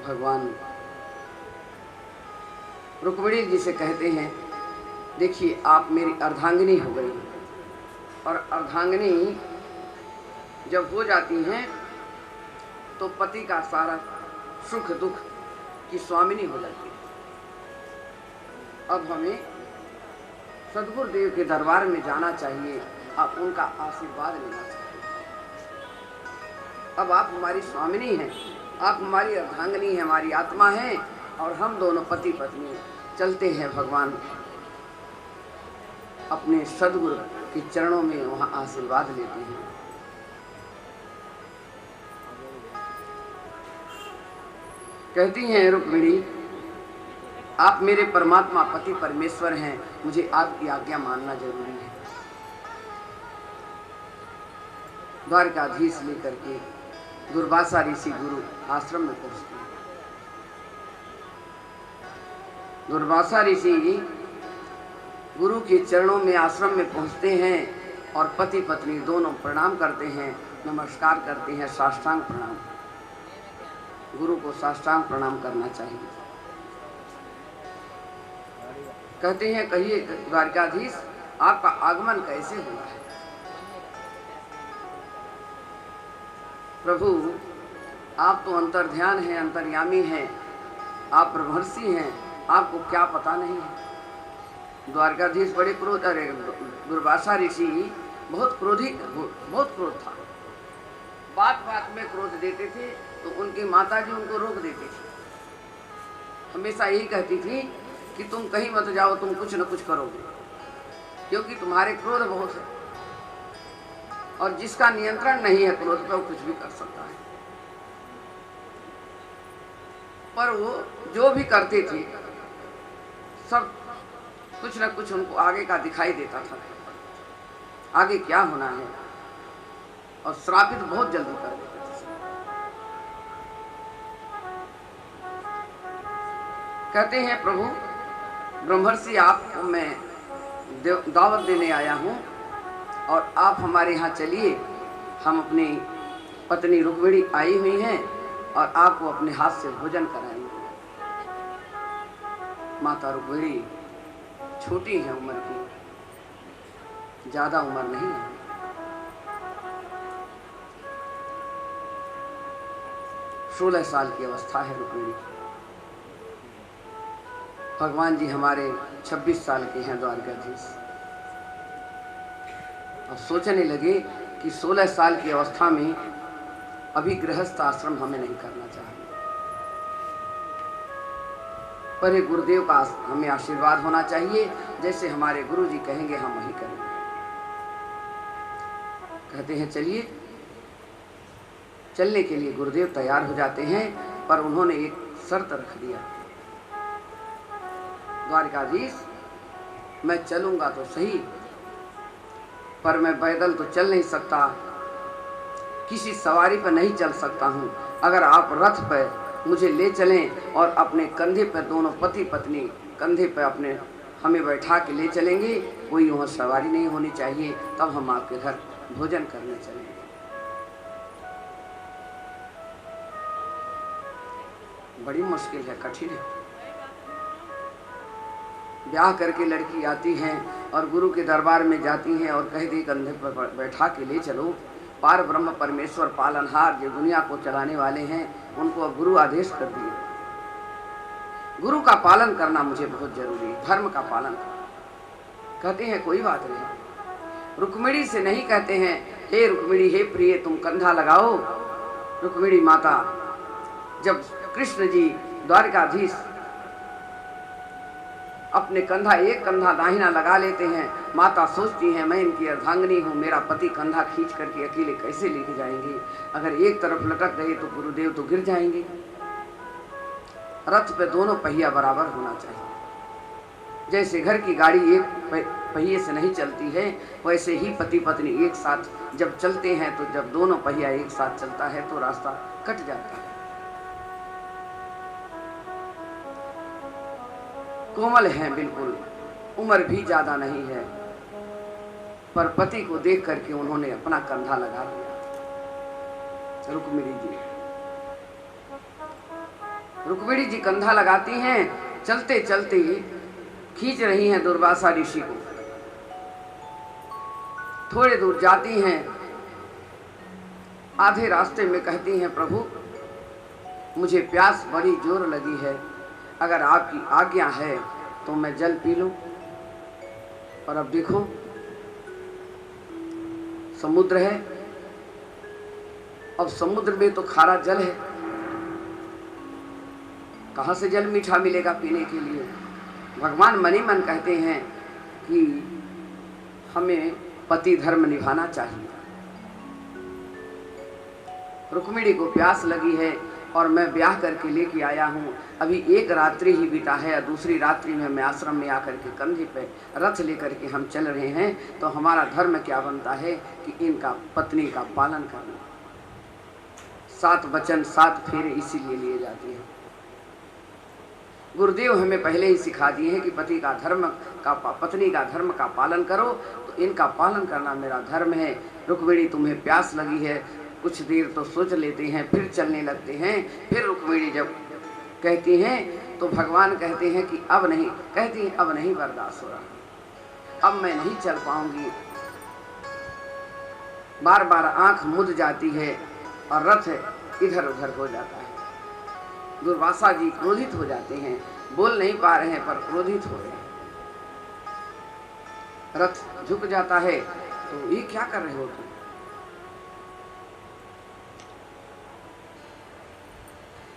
भगवान रुक्मिणी जी से कहते हैं, देखिए आप मेरी अर्धांगिनी हो गई, और अर्धांगिनी जब हो जाती हैं तो पति का सारा सुख दुख की स्वामिनी हो जाती है। अब हमें सद्गुरुदेव के दरबार में जाना चाहिए, अब उनका आशीर्वाद लेना चाहिए। अब आप हमारी स्वामिनी हैं, आप हमारी अर्धांगिनी हैं, हमारी आत्मा हैं, और हम दोनों पति पत्नी चलते हैं भगवान अपने सद्गुरु के चरणों में, वहां आशीर्वाद लेते हैं। कहती हैं रुक्मिणी, आप मेरे परमात्मा पति परमेश्वर हैं, मुझे आपकी आज्ञा मानना जरूरी है। द्वारकाधीश लेकर के दुर्वासा ऋषि गुरु आश्रम में पहुंचते हैं। दुर्वासा ऋषि गुरु के चरणों में आश्रम में पहुंचते हैं और पति पत्नी दोनों प्रणाम करते हैं, नमस्कार करते हैं, साष्टांग प्रणाम। गुरु को साष्टांग प्रणाम करना चाहिए। कहते हैं, कहिए द्वारकाधीश, आपका आगमन कैसे हुआ है? प्रभु, आप तो अंतर्ध्यान हैं, अंतर्यामी हैं, आप ब्रह्मर्षि हैं, आपको क्या पता नहीं है? द्वारकाधीश बड़े क्रोध, अरे दुर्वासा ऋषि बहुत क्रोध था। बात बात में क्रोध देते थे तो उनकी माता जी उनको रोक देती थी। हमेशा यही कहती थी कि तुम कहीं मत जाओ, तुम कुछ न कुछ करोगे, क्योंकि तुम्हारे क्रोध बहुत है, और जिसका नियंत्रण नहीं है क्रोध पर, वो कुछ भी कर सकता है। पर वो जो भी करते थे सब कुछ न कुछ उनको आगे का दिखाई देता था, आगे क्या होना है, और श्रापित बहुत जल्दी कर देते थे। कहते हैं, प्रभु ब्रह्मर्षि, आपको मैं दावत देने आया हूँ और आप हमारे यहाँ चलिए। हम अपनी पत्नी रुक्मिणी आई हुई हैं और आपको अपने हाथ से भोजन कराएंगे। माता रुक्मिणी छोटी है उम्र की, ज्यादा उम्र नहीं है। सोलह साल की अवस्था है रुक्मिणी। भगवान जी हमारे 26 साल के हैं द्वारकाधीश। और सोचने लगे कि 16 साल की अवस्था में अभी गृहस्थ आश्रम हमें नहीं करना चाहिए, पर एक गुरुदेव का हमें आशीर्वाद होना चाहिए, जैसे हमारे गुरु जी कहेंगे हम वही करेंगे। कहते हैं, चलिए। चलने के लिए गुरुदेव तैयार हो जाते हैं, पर उन्होंने एक शर्त रख दिया, द्वारकाधीश, मैं चलूंगा तो सही, पर मैं पैदल तो चल नहीं सकता, किसी सवारी पर नहीं चल सकता हूँ। अगर आप रथ पर मुझे ले चलें और अपने कंधे पर, दोनों पति पत्नी कंधे पर अपने हमें बैठा के ले चलेंगे, कोई वहाँ सवारी नहीं होनी चाहिए, तब हम आपके घर भोजन करने चलेंगे। बड़ी मुश्किल है, कठिन है। ब्याह करके लड़की आती हैं और गुरु के दरबार में जाती हैं और कह दी कंधे पर बैठा के ले चलो। पार ब्रह्म परमेश्वर पालनहार जो दुनिया को चलाने वाले हैं, उनको अब गुरु आदेश कर दिए। गुरु का पालन करना मुझे बहुत जरूरी है, धर्म का पालन करना। कहते हैं, कोई बात नहीं। रुक्मिणी से नहीं कहते हैं, हे रुक्मिणी, हे प्रिय, तुम कंधा लगाओ। रुक्मिणी माता, जब कृष्ण जी द्वारकाधीश अपने कंधा, एक कंधा दाहिना लगा लेते हैं, माता सोचती हैं, मैं इनकी अर्धांगिनी हूँ, मेरा पति कंधा खींच करके अकेले कैसे लेके जाएंगे? अगर एक तरफ लटक गए तो गुरुदेव तो गिर जाएंगे। रथ पे दोनों पहिया बराबर होना चाहिए। जैसे घर की गाड़ी एक पहिए से नहीं चलती है, वैसे ही पति पत्नी एक साथ जब चलते हैं, तो जब दोनों पहिया एक साथ चलता है तो रास्ता कट जाता है। कोमल हैं बिल्कुल, उम्र भी ज्यादा नहीं है, पर पति को देख करके उन्होंने अपना कंधा लगा दिया। रुक्मिणी जी रुक्मिणी जी कंधा लगाती हैं, चलते चलते खींच रही हैं दुर्वासा ऋषि को। थोड़े दूर जाती हैं, आधे रास्ते में कहती हैं, प्रभु मुझे प्यास बड़ी जोर लगी है, अगर आपकी आज्ञा है तो मैं जल पी लूं। और अब देखो समुद्र है, अब समुद्र में तो खारा जल है, कहां से जल मीठा मिलेगा पीने के लिए। भगवान मन ही मन कहते हैं कि हमें पति धर्म निभाना चाहिए। रुक्मिणी को प्यास लगी है और मैं ब्याह करके लेके आया हूँ, अभी एक रात्रि ही बीता है, दूसरी रात्रि में मैं आश्रम में आकर के कंधे पे रथ लेकर के हम चल रहे हैं, तो हमारा धर्म क्या बनता है कि इनका पत्नी का पालन करना। 7 वचन 7 फेरे इसीलिए लिए जाते हैं। गुरुदेव हमें पहले ही सिखा दिए हैं कि पत्नी का धर्म का पालन करो, तो इनका पालन करना मेरा धर्म है। रुक्मिणी तुम्हें प्यास लगी है, कुछ देर तो सोच लेते हैं, फिर चलने लगते हैं। फिर रुक्मिणी जब कहती हैं तो भगवान कहते हैं कि अब नहीं, कहती हैं अब नहीं बर्दाश्त हो रहा, अब मैं नहीं चल पाऊंगी। बार बार आंख मुद जाती है और रथ इधर उधर हो जाता है। दुर्वासा जी क्रोधित हो जाते हैं, बोल नहीं पा रहे हैं पर क्रोधित हो रहे हैं। रथ झुक जाता है, तो ये क्या कर रहे हो तुम?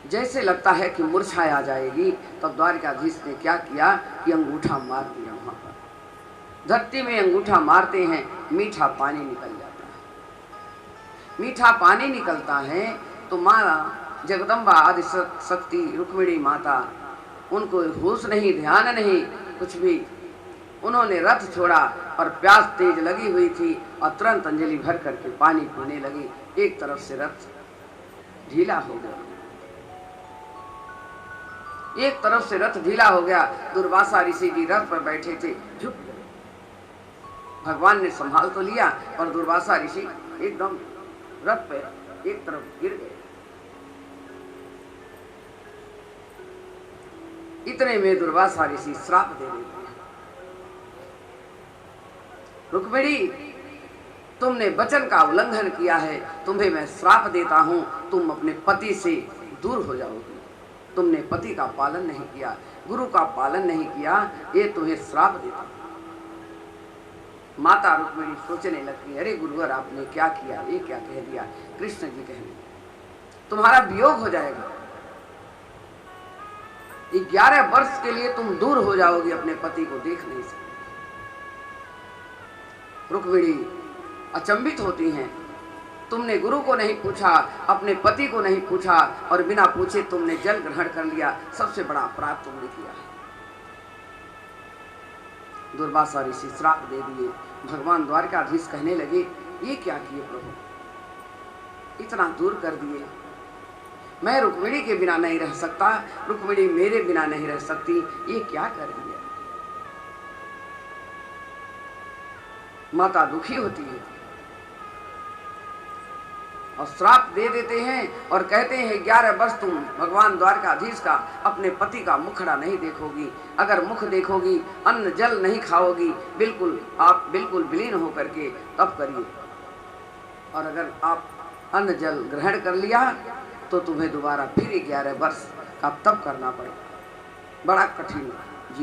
जैसे लगता है कि मूर्छा आ जाएगी, तब द्वारकाधीश ने क्या किया कि अंगूठा मार दिया। वहां पर धरती में अंगूठा मारते हैं, मीठा पानी निकल जाता है। मीठा पानी निकलता है तो माँ जगदम्बा आदि शक्ति रुक्मिणी माता, उनको होश नहीं, ध्यान नहीं, कुछ भी। उन्होंने रथ छोड़ा और प्यास तेज लगी हुई थी और तुरंत अंजलि भर करके पानी पीने लगी। एक तरफ से रथ ढीला हो गया, एक तरफ से रथ ढीला हो गया। दुर्वासा ऋषि जी रथ पर बैठे थे, झुक गए। भगवान ने संभाल तो लिया और दुर्वासा ऋषि एकदम रथ पे एक तरफ गिर गए। इतने में दुर्वासा ऋषि श्राप दे देते हैं, रुक्मिणी तुमने वचन का उल्लंघन किया है, तुम्हें मैं श्राप देता हूं, तुम अपने पति से दूर हो जाओगी। तुमने पति का पालन नहीं किया, गुरु का पालन नहीं किया, ये तुम्हें श्राप देता हूं। माता रुक्मिणी सोचने लगी, अरे गुरुवर आपने क्या किया, ये क्या कह दिया। कृष्ण जी कहने तुम्हारा वियोग हो जाएगा, 11 वर्ष के लिए तुम दूर हो जाओगी, अपने पति को देख नहीं सकते। रुक्मिणी अचंभित होती हैं, तुमने गुरु को नहीं पूछा, अपने पति को नहीं पूछा और बिना पूछे तुमने जल ग्रहण कर लिया, सबसे बड़ा अपराध तुमने किया है। दुर्वासा ऋषि श्राप दे दिए। भगवान द्वारकाधीश कहने लगे, ये क्या किए प्रभु, इतना दूर कर दिए। मैं रुक्मिणी के बिना नहीं रह सकता, रुक्मिणी मेरे बिना नहीं रह सकती, ये क्या कर दिया। माता दुखी होती है और श्राप दे देते हैं और कहते हैं 11 वर्ष तुम भगवान द्वारकाधीश का, अपने पति का मुखड़ा नहीं देखोगी। अगर मुख देखोगी, अन्न जल नहीं खाओगी, आप बिल्कुल विलीन होकर के तप करिए। और अगर आप अन्न जल ग्रहण कर लिया तो तुम्हें दोबारा फिर 11 वर्ष का तप करना पड़ेगा, बड़ा कठिन।